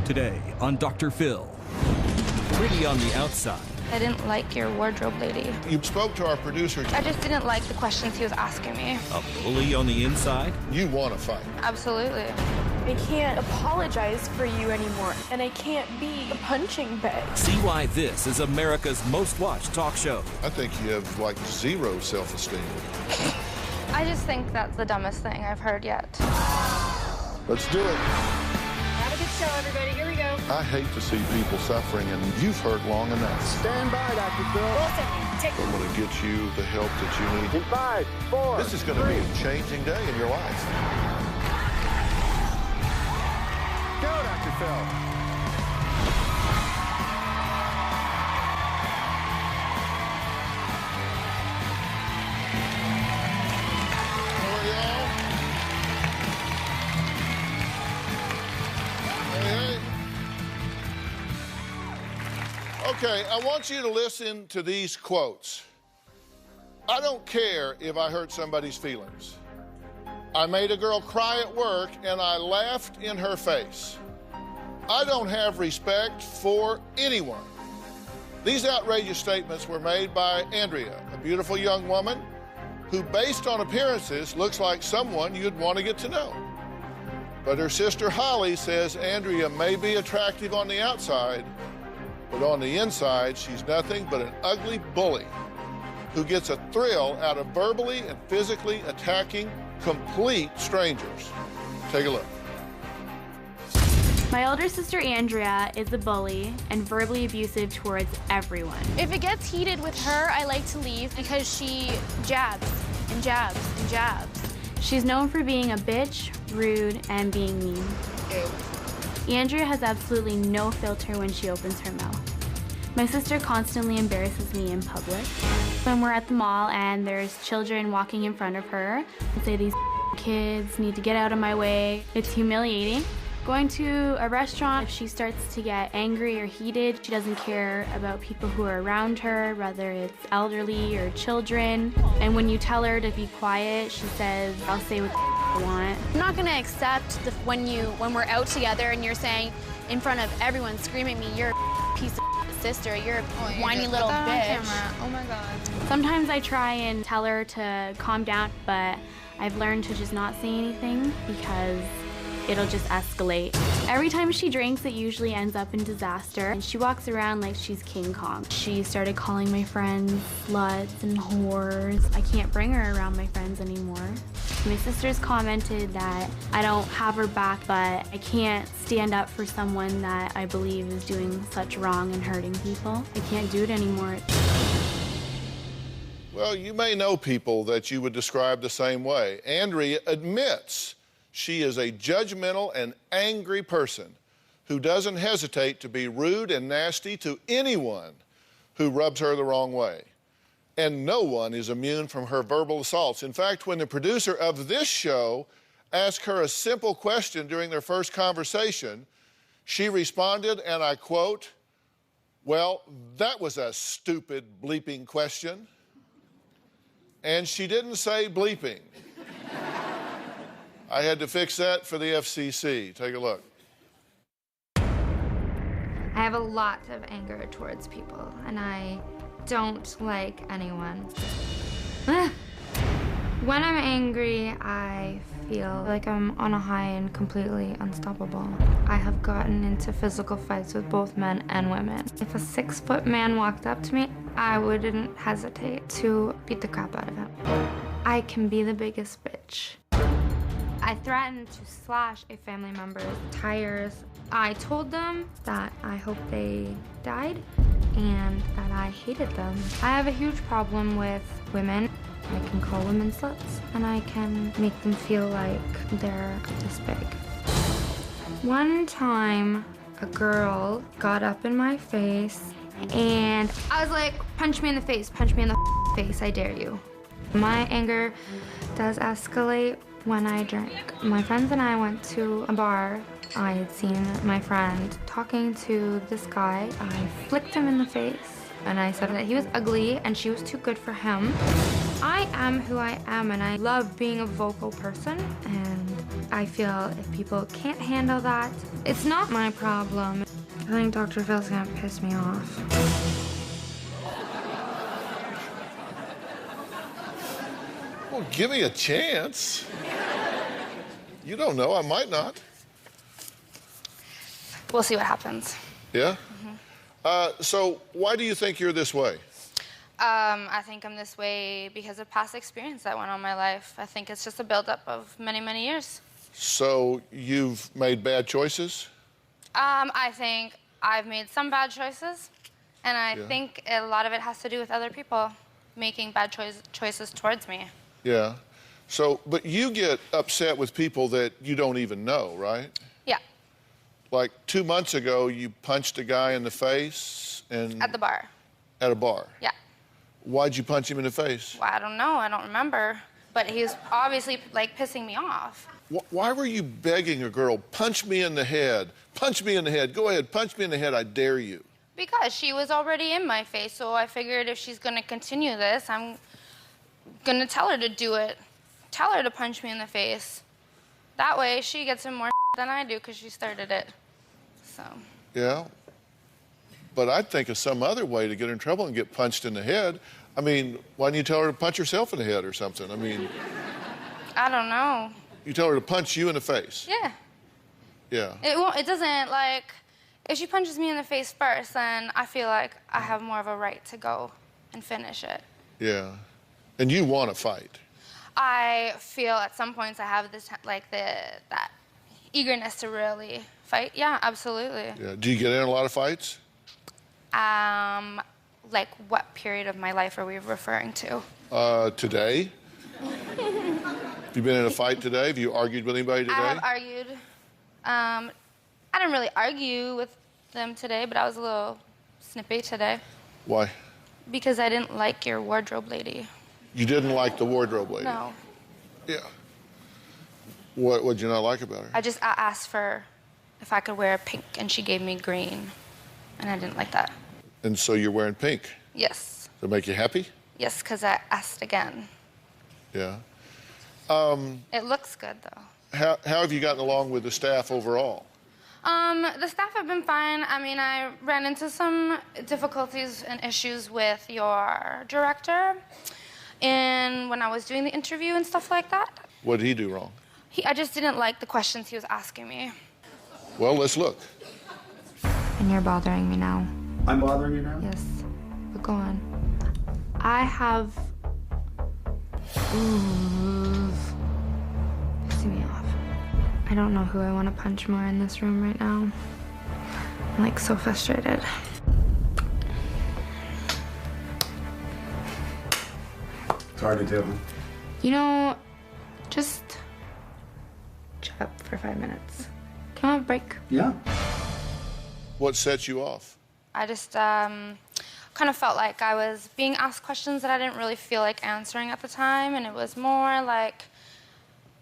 Today on Dr. Phil. Pretty on the outside. I didn't like your wardrobe lady. You spoke to our producer. I just didn't like the questions he was asking me. A bully on the inside. You want to fight. Absolutely. I can't apologize for you anymore, and I can't be a punching bag. See why this is America's most watched talk show. I think you have, like, zero self-esteem. I just think that's the dumbest thing I've heard yet. Let's do it. Have a good show, everybody. Here we go. I hate to see people suffering, and you've hurt long enough. Stand by, Dr. Phil. Wilson, take I'm going to get you the help that you need. In 5, 4, This is going to be a changing day in your life. Go, Dr. Phil. Okay, I want you to listen to these quotes. I don't care if I hurt somebody's feelings. I made a girl cry at work and I laughed in her face. I don't have respect for anyone. These outrageous statements were made by Andrea, a beautiful young woman who, based on appearances, looks like someone you'd want to get to know. But her sister Holly says Andrea may be attractive on the outside, but on the inside, she's nothing but an ugly bully who gets a thrill out of verbally and physically attacking complete strangers. Take a look. My older sister Andrea is a bully and verbally abusive towards everyone. If it gets heated with her, I like to leave because she jabs and jabs and jabs. She's known for being a bitch, rude, and being mean. Andrea has absolutely no filter when she opens her mouth. My sister constantly embarrasses me in public. When we're at the mall and there's children walking in front of her, I say these kids need to get out of my way. It's humiliating. Going to a restaurant, if she starts to get angry or heated, she doesn't care about people who are around her, whether it's elderly or children. And when you tell her to be quiet, she says, I'll say what I want. I'm not gonna accept when we're out together and you're saying in front of everyone screaming at me, you're a piece of sister, you're a whiny little bitch. Oh my God. Sometimes I try and tell her to calm down, but I've learned to just not say anything because it'll just escalate. Every time she drinks, it usually ends up in disaster. And she walks around like she's King Kong. She started calling my friends sluts and whores. I can't bring her around my friends anymore. My sister's commented that I don't have her back, but I can't stand up for someone that I believe is doing such wrong and hurting people. I can't do it anymore. Well, you may know people that you would describe the same way. Andrea admits she is a judgmental and angry person who doesn't hesitate to be rude and nasty to anyone who rubs her the wrong way. And no one is immune from her verbal assaults. In fact, when the producer of this show asked her a simple question during their first conversation, she responded, and I quote, "Well, that was a stupid bleeping question." And she didn't say bleeping. I had to fix that for the FCC. Take a look. I have a lot of anger towards people, and I don't like anyone. When I'm angry, I feel like I'm on a high and completely unstoppable. I have gotten into physical fights with both men and women. If a 6-foot man walked up to me, I wouldn't hesitate to beat the crap out of him. I can be the biggest bitch. I threatened to slash a family member's tires. I told them that I hope they died and that I hated them. I have a huge problem with women. I can call women sluts and I can make them feel like they're this big. One time, a girl got up in my face and I was like, punch me in the face, punch me in the face, I dare you. My anger does escalate when I drink. My friends and I went to a bar. I had seen my friend talking to this guy. I flicked him in the face and I said that he was ugly and she was too good for him. I am who I am and I love being a vocal person, and I feel if people can't handle that, it's not my problem. I think Dr. Phil's gonna piss me off. Well, give me a chance. You don't know, I might not. We'll see what happens. Yeah? So why do you think you're this way? I think I'm this way because of past experience that went on in my life. I think it's just a buildup of many, many years. So you've made bad choices? I think I've made some bad choices, and I think a lot of it has to do with other people making bad choices towards me. Yeah. So, but you get upset with people that you don't even know, right? Yeah. Like 2 months ago, you punched a guy in the face and... At the bar. At a bar? Yeah. Why'd you punch him in the face? Well, I don't know. I don't remember. But he was obviously, like, pissing me off. Why were you begging a girl, punch me in the head, punch me in the head, go ahead, punch me in the head, I dare you? Because she was already in my face, so I figured if she's going to continue this, I'm going to tell her to do it. Tell her to punch me in the face. That way, she gets in more than I do because she started it. So. Yeah. But I'd think of some other way to get her in trouble and get punched in the head. I mean, why don't you tell her to punch herself in the head or something? I mean... I don't know. You tell her to punch you in the face? Yeah. Yeah. It doesn't, like... If she punches me in the face first, then I feel like I have more of a right to go and finish it. Yeah. And you want to fight? I feel at some points I have this, like, that eagerness to really fight. Yeah, absolutely. Yeah. Do you get in a lot of fights? Like, what period of my life are we referring to? Today? Have you been in a fight today? Have you argued with anybody today? I have argued. I didn't really argue with them today, but I was a little snippy today. Why? Because I didn't like your wardrobe lady. You didn't like the wardrobe lady? No. Yeah. What'd you not like about her? I asked for if I could wear pink, and she gave me green, and I didn't like that. And so you're wearing pink? Yes. Does it make you happy? Yes, because I asked again. Yeah. It looks good, though. How have you gotten along with the staff overall? The staff have been fine. I mean, I ran into some difficulties and issues with your director when I was doing the interview and stuff like that. What did he do wrong? I just didn't like the questions he was asking me. Well, let's look. And you're bothering me now. I'm bothering you now? Yes. But go on. I have... pissing me off. I don't know who I want to punch more in this room right now. I'm, like, so frustrated. It's hard to do. You know, just shut up for 5 minutes. Can I have a break? Yeah. What sets you off? I just kind of felt like I was being asked questions that I didn't really feel like answering at the time, and it was more like,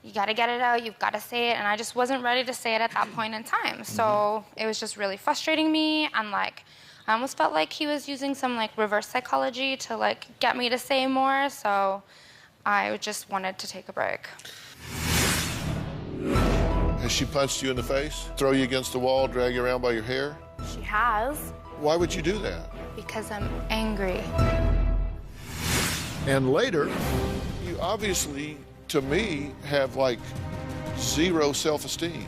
you gotta get it out, you've gotta say it, and I just wasn't ready to say it at that point in time. So it was just really frustrating me, and like, I almost felt like he was using some like reverse psychology to like get me to say more, so I just wanted to take a break. Has she punched you in the face? Throw you against the wall, drag you around by your hair? She has. Why would you do that? Because I'm angry. And later, you obviously, to me, have like zero self-esteem.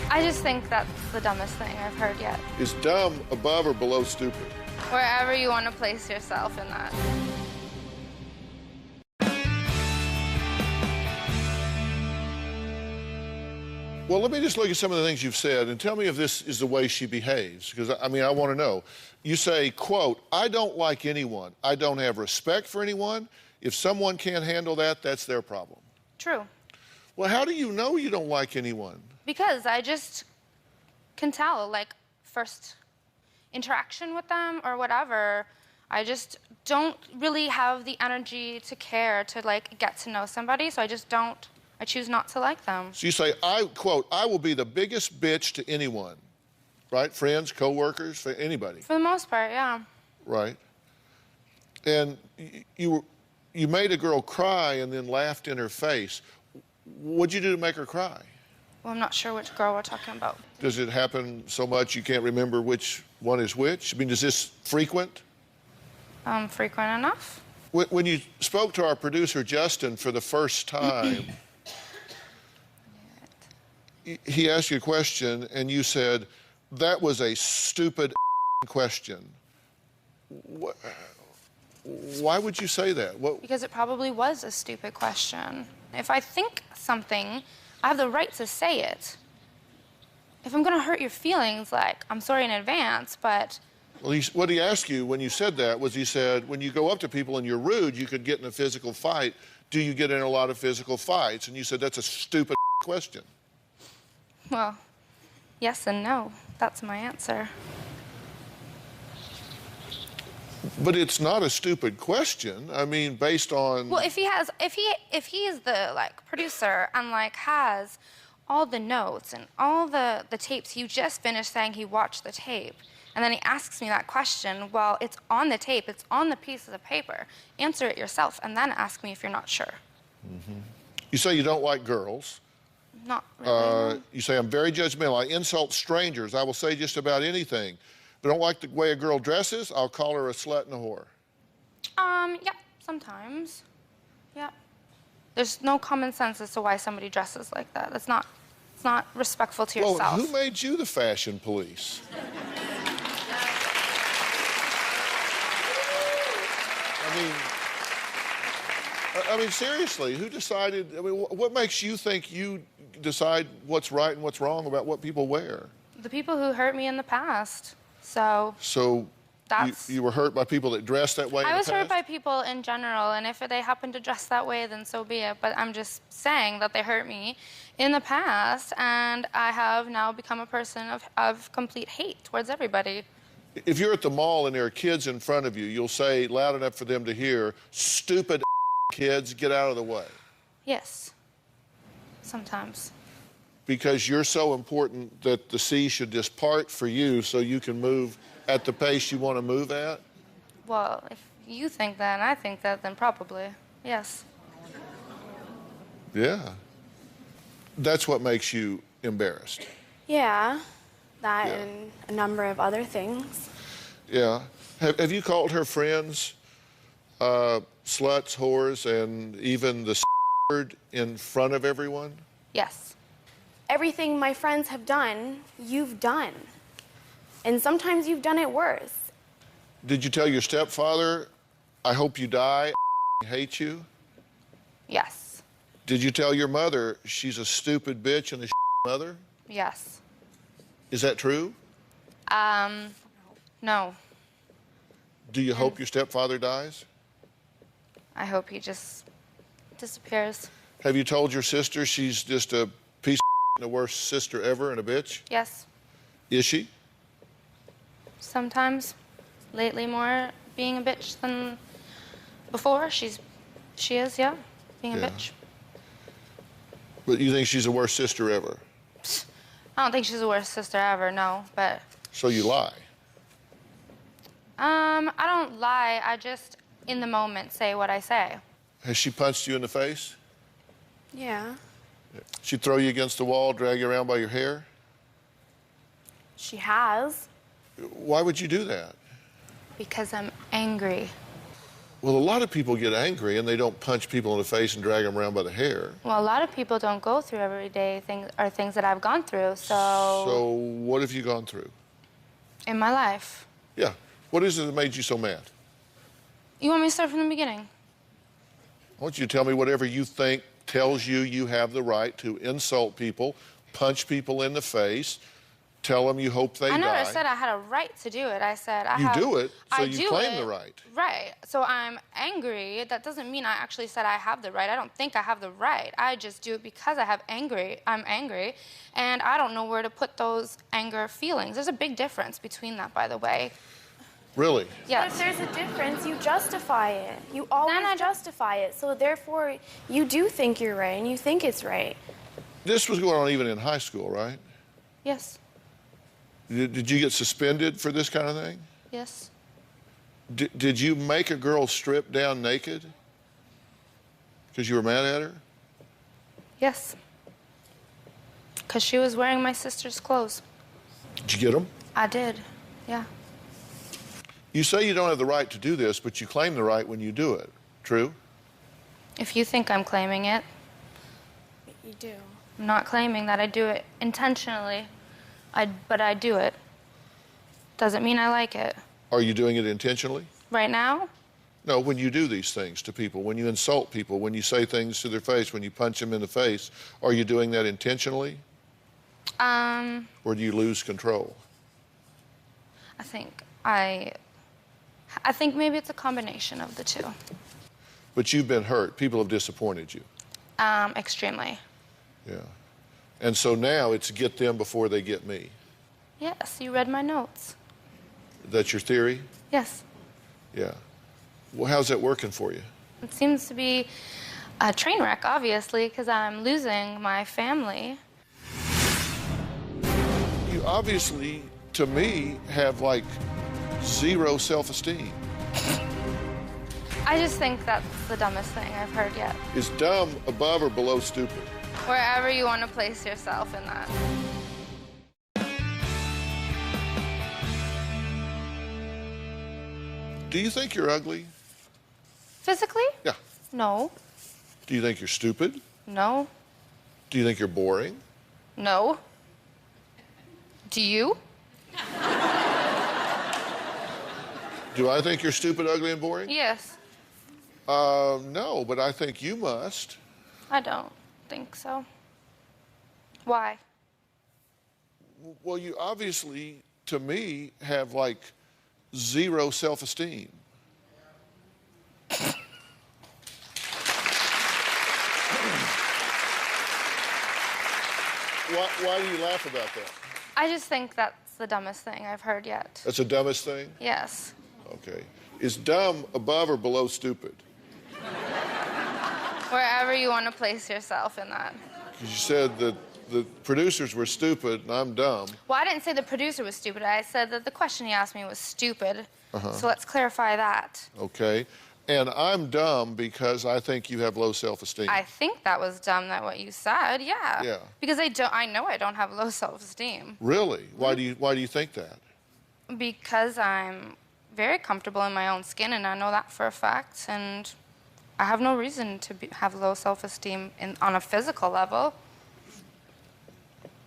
I just think that's the dumbest thing I've heard yet. Is dumb above or below stupid? Wherever you want to place yourself in that. Well, let me just look at some of the things you've said and tell me if this is the way she behaves, because, I mean, I want to know. You say, quote, I don't like anyone. I don't have respect for anyone. If someone can't handle that, that's their problem. True. Well, how do you know you don't like anyone? Because I just can tell, like, first interaction with them or whatever, I just don't really have the energy to care to, like, get to know somebody, so I just don't. I choose not to like them. So you say, I, quote, I will be the biggest bitch to anyone, right? Friends, co-workers, anybody. For the most part, yeah. Right. And you made a girl cry and then laughed in her face. What'd you do to make her cry? Well, I'm not sure which girl we're talking about. Does it happen so much you can't remember which one is which? I mean, is this frequent? Frequent enough. When you spoke to our producer, Justin, for the first time, he asked you a question, and you said, that was a stupid question. Why would you say that? Because it probably was a stupid question. If I think something, I have the right to say it. If I'm gonna hurt your feelings, like, I'm sorry in advance, but... Well, what he asked you when you said that was, he said, when you go up to people and you're rude, you could get in a physical fight. Do you get in a lot of physical fights? And you said, that's a stupid question. Well, yes and no. That's my answer. But it's not a stupid question. I mean, based on... Well, if he is the, like, producer and, like, has all the notes and all the tapes, you just finished saying he watched the tape, and then he asks me that question, well, it's on the tape, it's on the pieces of paper. Answer it yourself, and then ask me if you're not sure. Mm-hmm. You say you don't like girls. Not really. You say, I'm very judgmental. I insult strangers. I will say just about anything. But I don't like the way a girl dresses, I'll call her a slut and a whore. Yeah, sometimes. Yeah. There's no common sense as to why somebody dresses like that. It's not respectful to yourself. Well, who made you the fashion police? I mean, seriously, who decided, I mean, what makes you think you decide what's right and what's wrong about what people wear? The people who hurt me in the past. So you were hurt by people that dressed that way in the past? I was hurt by people in general, and if they happen to dress that way, then so be it. But I'm just saying that they hurt me in the past, and I have now become a person of complete hate towards everybody. If you're at the mall and there are kids in front of you, you'll say loud enough for them to hear, stupid kids, get out of the way. Yes, sometimes. Because you're so important that the sea should just part for you so you can move at the pace you want to move at? Well, if you think that and I think that, then probably, yes. Yeah. That's what makes you embarrassed. Yeah, that Yeah. and a number of other things. Yeah. Have you called her friends sluts, whores, and even the word in front of everyone? Yes. Everything my friends have done, you've done. And sometimes you've done it worse. Did you tell your stepfather, I hope you die, I hate you? Yes. Did you tell your mother, she's a stupid bitch and a mother? Yes. Is that true? No. Do you hope your stepfather dies? I hope he just disappears. Have you told your sister she's just a piece of and the worst sister ever and a bitch? Yes. Is she? Sometimes. Lately more being a bitch than before. She is, yeah, being a bitch. But you think she's the worst sister ever? I don't think she's the worst sister ever, no, but... So you lie? I don't lie. I just, in the moment, say what I say. Has she punched you in the face? Yeah. She'd throw you against the wall, drag you around by your hair? She has. Why would you do that? Because I'm angry. Well, a lot of people get angry and they don't punch people in the face and drag them around by the hair. Well, a lot of people don't go through everyday things that I've gone through, so... So what have you gone through? In my life. Yeah. What is it that made you so mad? You want me to start from the beginning? I want you to tell me whatever you think tells you you have the right to insult people, punch people in the face, tell them you hope they die. I never said I had a right to do it. I said I You have... do it, so I you do claim it. the right. Right. So I'm angry. That doesn't mean I actually said I have the right. I don't think I have the right. I just do it because I'm angry, and I don't know where to put those anger feelings. There's a big difference between that, by the way. Really? Yes. But if there's a difference, you justify it. You always justify it. So therefore, you do think you're right, and you think it's right. This was going on even in high school, right? Yes. Did you get suspended for this kind of thing? Yes. Did you make a girl strip down naked? Because you were mad at her? Yes. Because she was wearing my sister's clothes. Did you get them? I did, yeah. You say you don't have the right to do this, but you claim the right when you do it. True? If you think I'm claiming it. You do. I'm not claiming that I do it intentionally, but I do it. Doesn't mean I like it. Are you doing it intentionally? Right now? No, when you do these things to people, when you insult people, when you say things to their face, when you punch them in the face, are you doing that intentionally? Or do you lose control? I think maybe it's a combination of the two. But you've been hurt. People have disappointed you. Extremely. Yeah. And so now it's get them before they get me. Yes, you read my notes. That's your theory? Yes. Yeah. Well, how's that working for you? It seems to be a train wreck, obviously, because I'm losing my family. You obviously, to me, have like zero self-esteem. I just think that's the dumbest thing I've heard yet. Is dumb above or below stupid? Wherever you want to place yourself in that. Do you think you're ugly? Physically? Yeah. No. Do you think you're stupid? No. Do you think you're boring? No. Do you? Do I think you're stupid, ugly, and boring? Yes. No, but I think you must. I don't think so. Why? Well, you obviously, to me, have like zero self-esteem. Why do you laugh about that? I just think that's the dumbest thing I've heard yet. That's the dumbest thing? Yes. Okay. Is dumb above or below stupid? Wherever you want to place yourself in that. Because you said that the producers were stupid and I'm dumb. Well, I didn't say the producer was stupid. I said that the question he asked me was stupid. So let's clarify that. Okay. And I'm dumb because I think you have low self-esteem. I think that was dumb, that what you said, yeah. Yeah. Because I know I don't have low self-esteem. Really? Why do you think that? Because I'm very comfortable in my own skin, and I know that for a fact, and I have no reason to have low self-esteem on a physical level.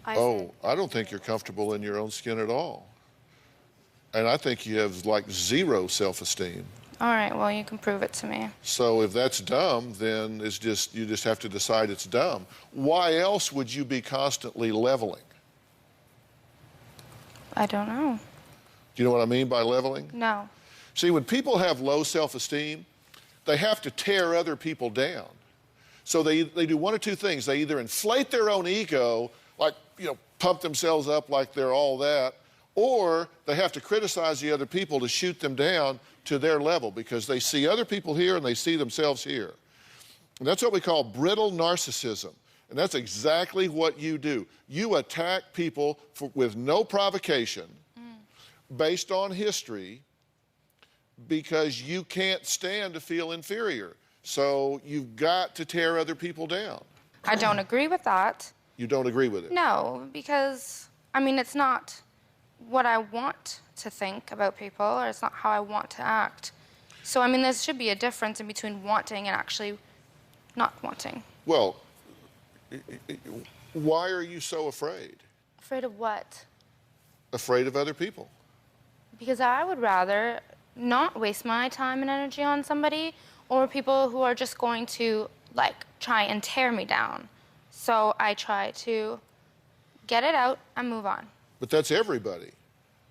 I don't think you're comfortable in your own skin at all. And I think you have like zero self-esteem. All right, well, you can prove it to me. So if that's dumb, then you just have to decide it's dumb. Why else would you be constantly leveling? I don't know. Do you know what I mean by leveling? No. See, when people have low self-esteem, they have to tear other people down. So they do one of two things. They either inflate their own ego, like, pump themselves up like they're all that, or they have to criticize the other people to shoot them down to their level because they see other people here and they see themselves here. And that's what we call brittle narcissism. And that's exactly what you do. You attack people with no provocation based on history because you can't stand to feel inferior. So you've got to tear other people down. I don't agree with that. You don't agree with it? No, because, it's not what I want to think about people, or it's not how I want to act. So, there should be a difference in between wanting and actually not wanting. Well, why are you so afraid? Afraid of what? Afraid of other people. Because I would rather not waste my time and energy on somebody or people who are just going to, try and tear me down. So I try to get it out and move on. But that's everybody,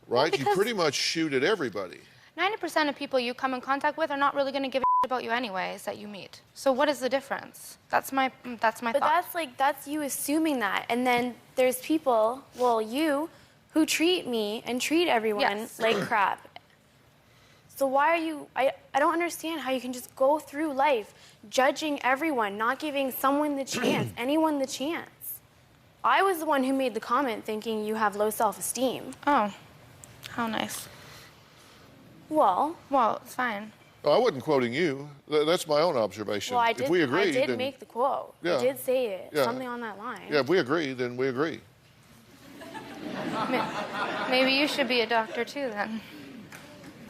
right? Well, you pretty much shoot at everybody. 90% of people you come in contact with are not really going to give a shit about you anyways that you meet. So what is the difference? That's my thought. But that's you assuming that. And then there's people, you, who treat me and treat everyone like crap. So why are you, I don't understand how you can just go through life judging everyone, not giving someone the chance, anyone the chance. I was the one who made the comment thinking you have low self-esteem. Oh, how nice. Well, it's fine. Oh, I wasn't quoting you. That's my own observation. Well, If we agree, I did then, make the quote. Yeah. I did say it. Yeah. Something on that line. Yeah, if we agree, then we agree. Maybe you should be a doctor too then.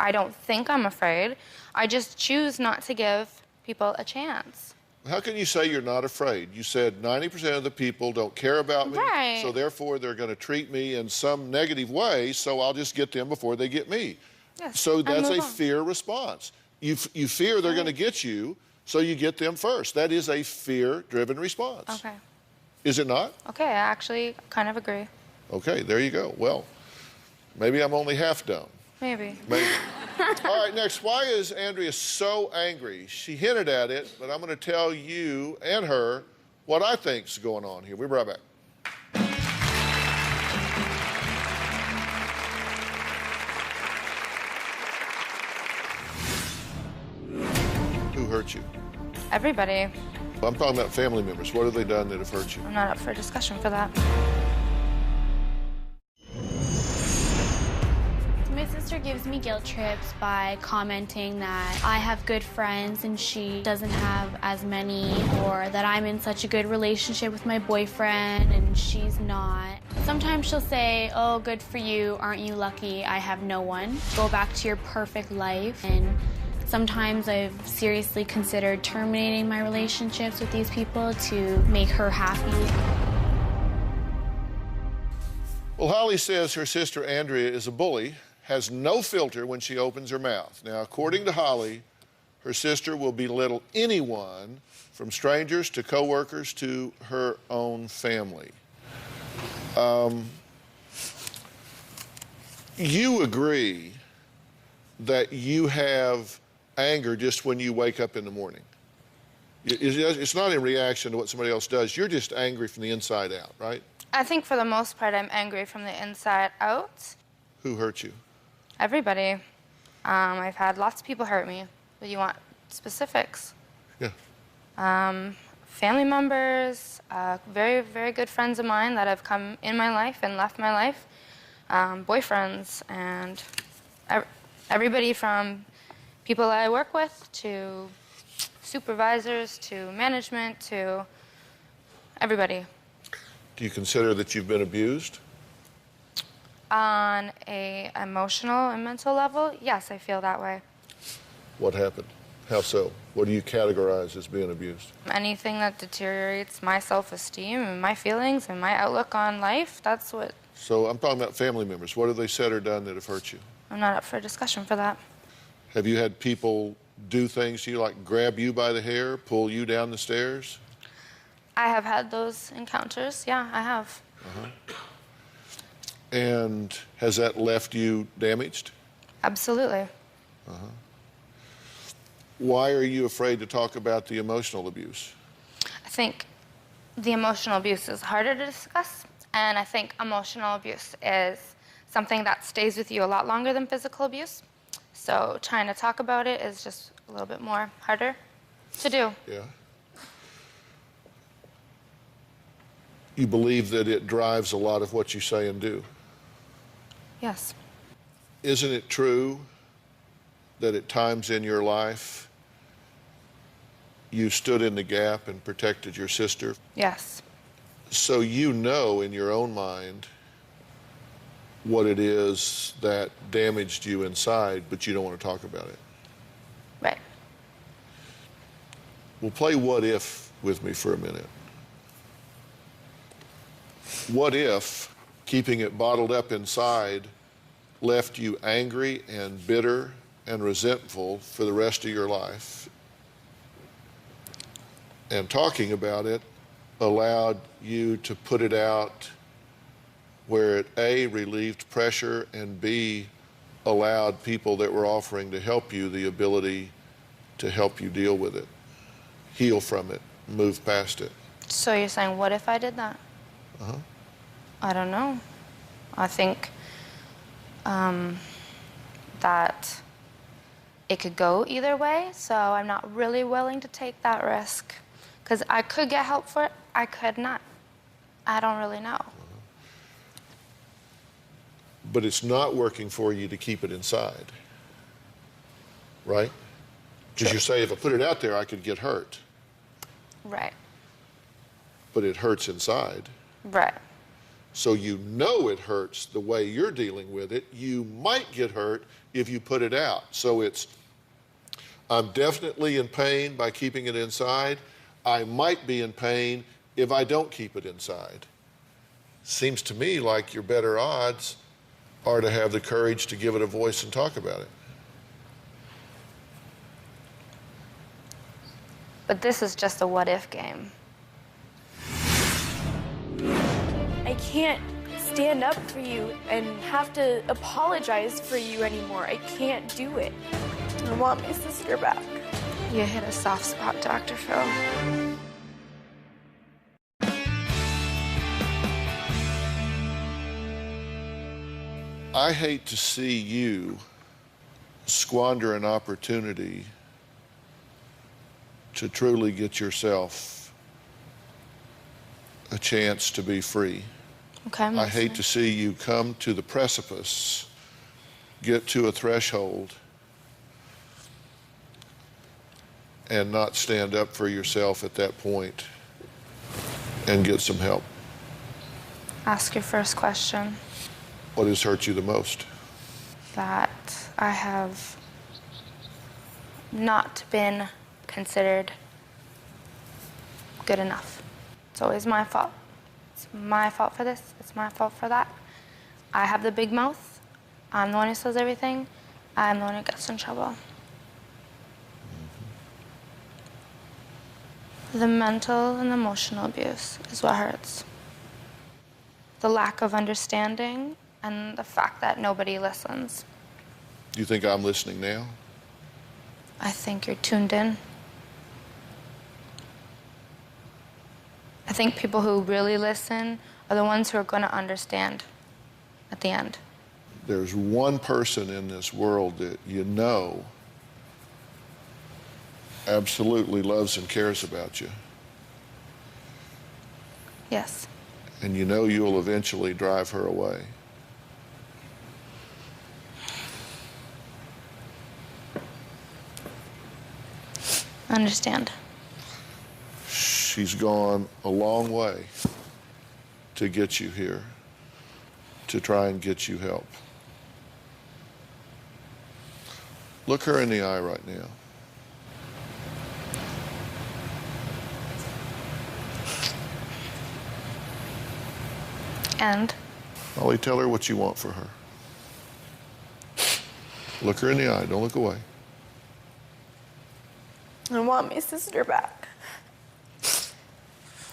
I don't think I'm afraid. I just choose not to give people a chance. How can you say you're not afraid? You said 90% of the people don't care about me, Right. so therefore they're going to treat me in some negative way, so I'll just get them before they get me. Yes, So and that's move a on. fear response. You fear they're going to get you, so you get them first. That is a fear-driven response. Okay. Is it not? Okay, I actually kind of agree. Okay, there you go. Well, maybe I'm only half dumb. Maybe. Maybe. All right, next. Why is Andrea so angry? She hinted at it, but I'm going to tell you and her what I think's going on here. We'll be right back. Who hurt you? Everybody. I'm talking about family members. What have they done that have hurt you? I'm not up for discussion for that. My sister gives me guilt trips by commenting that I have good friends and she doesn't have as many, or that I'm in such a good relationship with my boyfriend and she's not. Sometimes she'll say, oh, good for you, aren't you lucky, I have no one. Go back to your perfect life. And sometimes I've seriously considered terminating my relationships with these people to make her happy. Well, Holly says her sister Andrea is a bully, has no filter when she opens her mouth. Now, according to Holly, her sister will belittle anyone from strangers to coworkers to her own family. You agree that you have anger just when you wake up in the morning. It's not in reaction to what somebody else does. You're just angry from the inside out, right? I think for the most part, I'm angry from the inside out. Who hurt you? Everybody. I've had lots of people hurt me. But you want specifics? Yeah. Family members, very, very good friends of mine that have come in my life and left my life, boyfriends, and everybody from people I work with to supervisors to management to everybody. Do you consider that you've been abused? On a emotional and mental level, yes, I feel that way. What happened? How so? What do you categorize as being abused? Anything that deteriorates my self-esteem and my feelings and my outlook on life, that's what... So I'm talking about family members. What have they said or done that have hurt you? I'm not up for discussion for that. Have you had people do things to you, like grab you by the hair, pull you down the stairs? I have had those encounters, yeah, I have. And has that left you damaged? Absolutely. Why are you afraid to talk about the emotional abuse? I think the emotional abuse is harder to discuss, and I think emotional abuse is something that stays with you a lot longer than physical abuse. So trying to talk about it is just a little bit more harder to do. Yeah. You believe that it drives a lot of what you say and do. Yes. Isn't it true that at times in your life you stood in the gap and protected your sister? Yes. So you know in your own mind what it is that damaged you inside, but you don't want to talk about it. Right. Well, play what if with me for a minute. What if keeping it bottled up inside left you angry and bitter and resentful for the rest of your life? And talking about it allowed you to put it out where it A, relieved pressure, and B, allowed people that were offering to help you the ability to help you deal with it, heal from it, move past it. So you're saying, what if I did that? I don't know. I think that it could go either way, so I'm not really willing to take that risk. Because I could get help for it, I could not. I don't really know. But it's not working for you to keep it inside, right? Because you say, if I put it out there, I could get hurt. Right. But it hurts inside. Right. So you know it hurts the way you're dealing with it. You might get hurt if you put it out. So it's, I'm definitely in pain by keeping it inside. I might be in pain if I don't keep it inside. Seems to me like your better odds are to have the courage to give it a voice and talk about it. But this is just a what-if game. I can't stand up for you and have to apologize for you anymore. I can't do it. I want my sister back. You hit a soft spot, Dr. Phil. I hate to see you squander an opportunity to truly get yourself a chance to be free. Okay, I hate to see you come to the precipice, get to a threshold, and not stand up for yourself at that point and get some help. Ask your first question. What has hurt you the most? That I have not been considered good enough. It's always my fault. It's my fault for this, it's my fault for that. I have the big mouth. I'm the one who says everything. I'm the one who gets in trouble. The mental and emotional abuse is what hurts. The lack of understanding and the fact that nobody listens. Do you think I'm listening now? I think you're tuned in. I think people who really listen are the ones who are going to understand at the end. There's one person in this world that you know absolutely loves and cares about you. Yes. And you know you'll eventually drive her away. I understand. She's gone a long way to get you here, to try and get you help. Look her in the eye right now. And? Ollie, tell her what you want for her. Look her in the eye, don't look away. I want my sister back.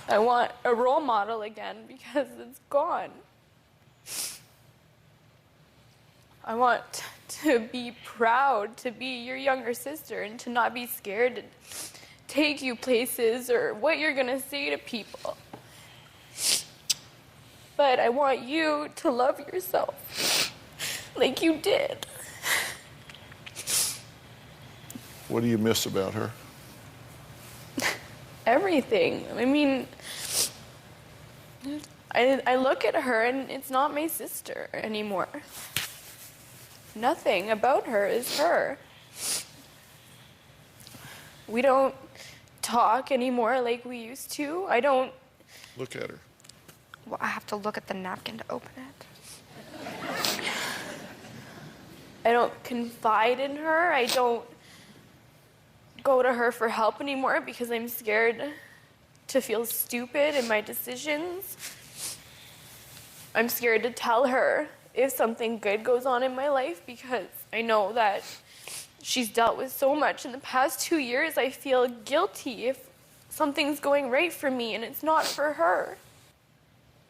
I want a role model again because it's gone. I want to be proud to be your younger sister and to not be scared to take you places or what you're gonna say to people. But I want you to love yourself like you did. What do you miss about her? Everything. I mean, I look at her and it's not my sister anymore. Nothing about her is her. We don't talk anymore like we used to. I don't... Look at her. Well, I have to look at the napkin to open it. I don't confide in her. I don't go to her for help anymore because I'm scared to feel stupid in my decisions. I'm scared to tell her if something good goes on in my life because I know that she's dealt with so much in the past 2 years. I feel guilty if something's going right for me and it's not for her.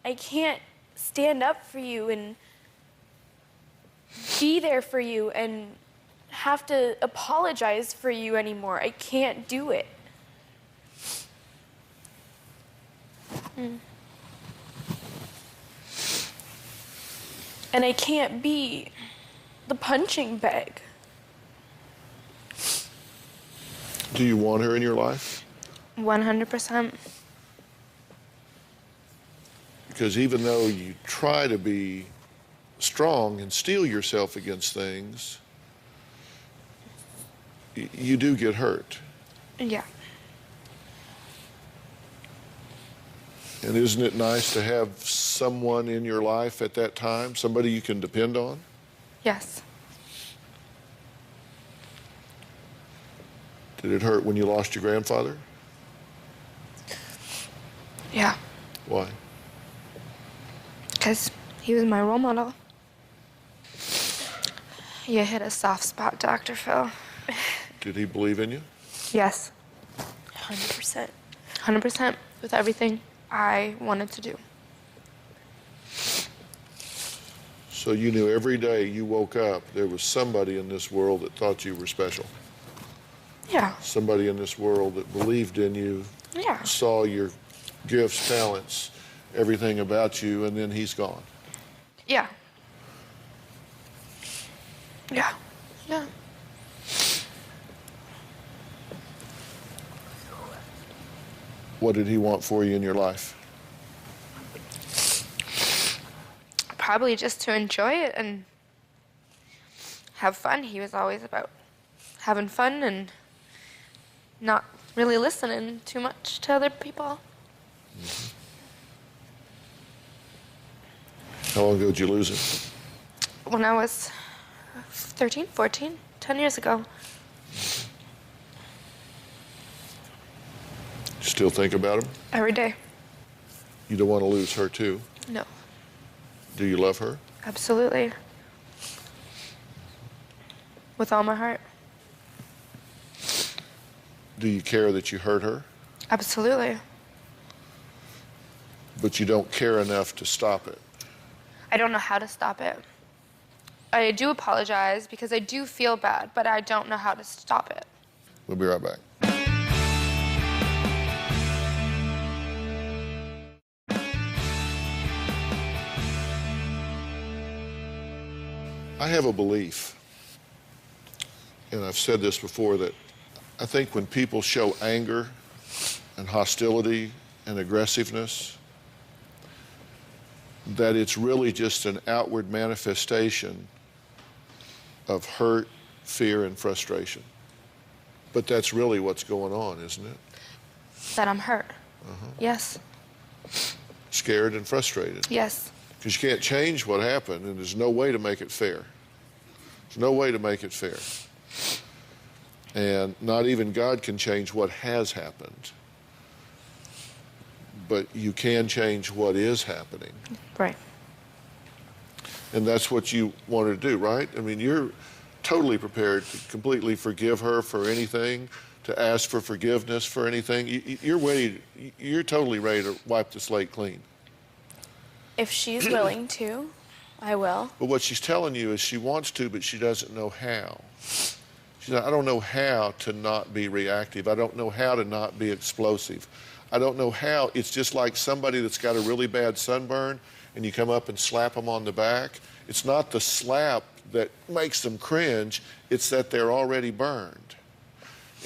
I can't stand up for you and be there for you and have to apologize for you anymore. I can't do it. And I can't be the punching bag. Do you want her in your life? 100%. Because even though you try to be strong and steel yourself against things, you do get hurt. Yeah. And isn't it nice to have someone in your life at that time, somebody you can depend on? Yes. Did it hurt when you lost your grandfather? Yeah. Why? Because he was my role model. You hit a soft spot, Dr. Phil. Did he believe in you? Yes. 100%. 100% with everything I wanted to do. So you knew every day you woke up, there was somebody in this world that thought you were special. Yeah. Somebody in this world that believed in you, Yeah. saw your gifts, talents, everything about you, and then he's gone. Yeah. Yeah. Yeah. What did he want for you in your life? Probably just to enjoy it and have fun. He was always about having fun and not really listening too much to other people. How long ago did you lose him? When I was 13, 14, 10 years ago. Still think about him? Every day. You don't want to lose her too. No. Do you love her? Absolutely. With all my heart. Do you care that you hurt her? Absolutely. But you don't care enough to stop it. I don't know how to stop it. I do apologize because I do feel bad, but I don't know how to stop it. We'll be right back. I have a belief, and I've said this before, that I think when people show anger and hostility and aggressiveness, that it's really just an outward manifestation of hurt, fear, and frustration. But that's really what's going on, isn't it? That I'm hurt. Yes. Scared and frustrated. Yes. Because you can't change what happened, and there's no way to make it fair. There's no way to make it fair. And not even God can change what has happened. But you can change what is happening. Right. And that's what you want to do, right? I mean, you're totally prepared to completely forgive her for anything, to ask for forgiveness for anything. You're totally ready to wipe the slate clean. If she's willing to, I will. But what she's telling you is she wants to, but she doesn't know how. She said, I don't know how to not be reactive. I don't know how to not be explosive. I don't know how. It's just like somebody that's got a really bad sunburn and you come up and slap them on the back. It's not the slap that makes them cringe. It's that they're already burned.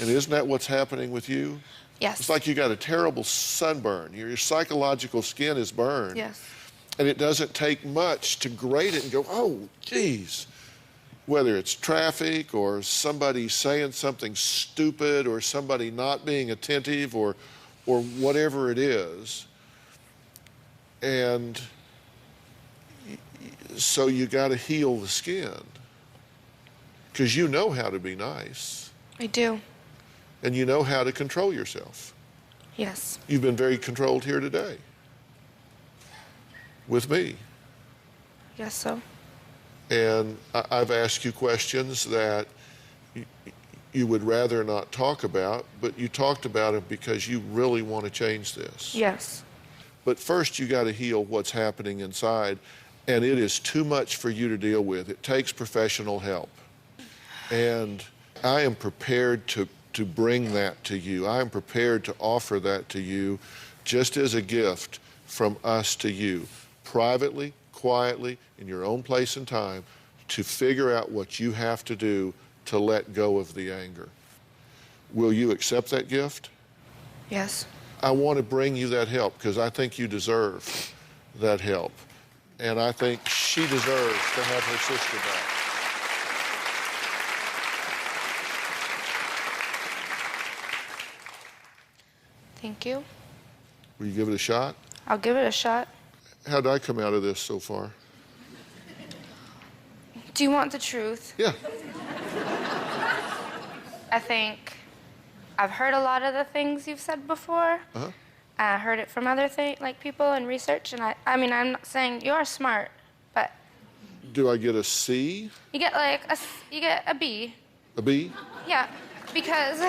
And isn't that what's happening with you? Yes. It's like you got a terrible sunburn. Your psychological skin is burned. Yes. And it doesn't take much to grate it and go, oh, geez. Whether it's traffic or somebody saying something stupid or somebody not being attentive or whatever it is. And so you got to heal the skin. Because you know how to be nice. I do. And you know how to control yourself. Yes. You've been very controlled here today. With me. Yes, so. And I've asked you questions that you would rather not talk about, but you talked about it because you really want to change this. Yes. But first you got to heal what's happening inside, and it is too much for you to deal with. It takes professional help. And I am prepared to bring that to you. I am prepared to offer that to you just as a gift from us to you. Privately, quietly, in your own place and time, to figure out what you have to do to let go of the anger. Will you accept that gift? Yes. I want to bring you that help because I think you deserve that help. And I think she deserves to have her sister back. Thank you. Will you give it a shot? I'll give it a shot. How did I come out of this so far? Do you want the truth? Yeah. I think I've heard a lot of the things you've said before. Uh-huh. I heard it from other people and research, and I mean, I'm not saying you're smart, but Do I get a C? you get you get a B. A B? Yeah, because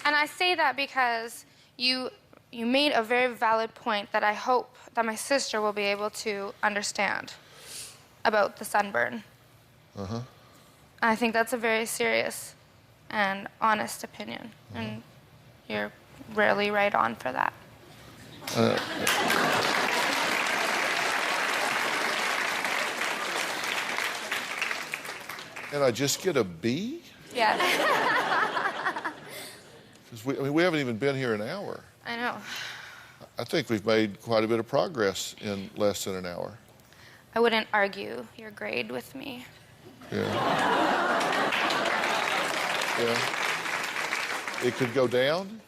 and I say that because you made a very valid point that I hope that my sister will be able to understand about the sunburn. Uh-huh. I think that's a very serious and honest opinion, and you're rarely right on for that. And I just get a B? Yeah. Because we haven't even been here an hour. I know. I think we've made quite a bit of progress in less than an hour. I wouldn't argue your grade with me. Yeah. Yeah. It could go down.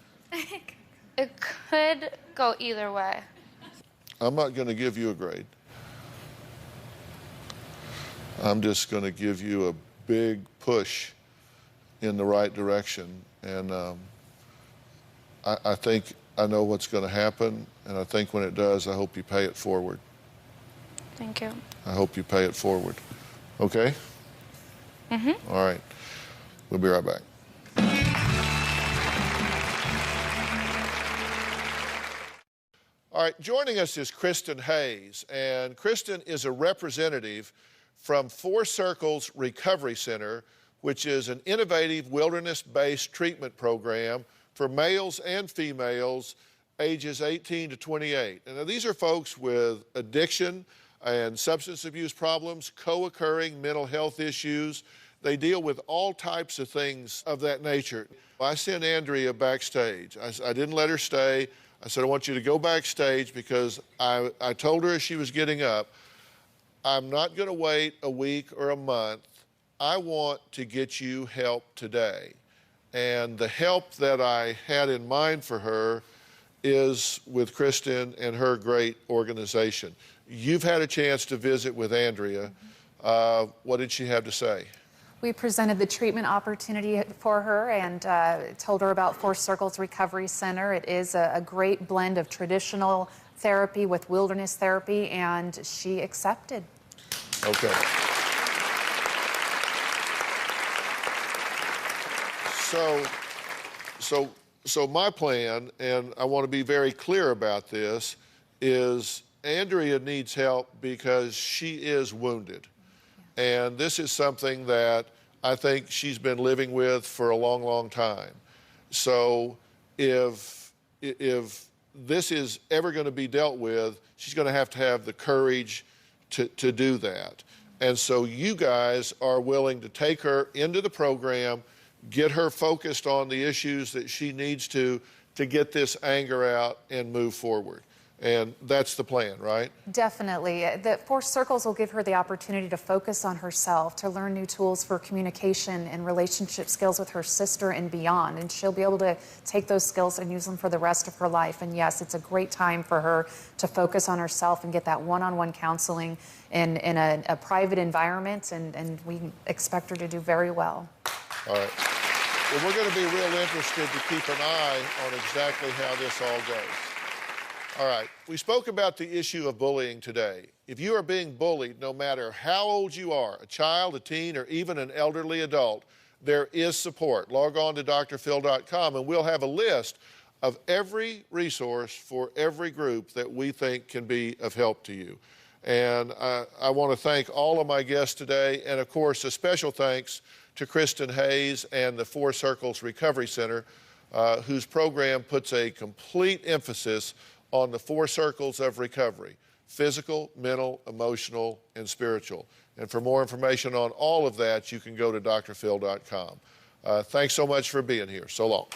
It could go either way. I'm not going to give you a grade. I'm just going to give you a big push in the right direction. And I think I know what's going to happen. And I think when it does, I hope you pay it forward. Thank you. I hope you pay it forward. Okay? Mm-hmm. All right. We'll be right back. All right, joining us is Kristen Hayes, and Kristen is a representative from Four Circles Recovery Center, which is an innovative wilderness-based treatment program for males and females ages 18 to 28. And now these are folks with addiction and substance abuse problems, co-occurring mental health issues. They deal with all types of things of that nature. I sent Andrea backstage. I didn't let her stay. I said, I want you to go backstage because I told her as she was getting up, I'm not going to wait a week or a month. I want to get you help today. And the help that I had in mind for her is with Kristen and her great organization. You've had a chance to visit with Andrea. What did she have to say? We presented the treatment opportunity for her and told her about Four Circles Recovery Center. It is a great blend of traditional therapy with wilderness therapy, and she accepted. Okay. So my plan, and I want to be very clear about this, is Andrea needs help because she is wounded. And this is something that I think she's been living with for a long, long time. So if this is ever going to be dealt with, she's going to have the courage to do that. And so you guys are willing to take her into the program, get her focused on the issues that she needs to get this anger out and move forward. And that's the plan, right? Definitely. The Four Circles will give her the opportunity to focus on herself, to learn new tools for communication and relationship skills with her sister and beyond. And she'll be able to take those skills and use them for the rest of her life. And yes, it's a great time for her to focus on herself and get that one-on-one counseling in a private environment. And we expect her to do very well. All right. Well, we're going to be real interested to keep an eye on exactly how this all goes. All right, we spoke about the issue of bullying today. If you are being bullied, no matter how old you are, a child, a teen, or even an elderly adult, there is support. Log on to drphil.com and we'll have a list of every resource for every group that we think can be of help to you. And I want to thank all of my guests today, and of course, a special thanks to Kristen Hayes and the Four Circles Recovery Center, whose program puts a complete emphasis on the four circles of recovery: physical, mental, emotional, and spiritual. And for more information on all of that, you can go to drphil.com. Thanks so much for being here. So long.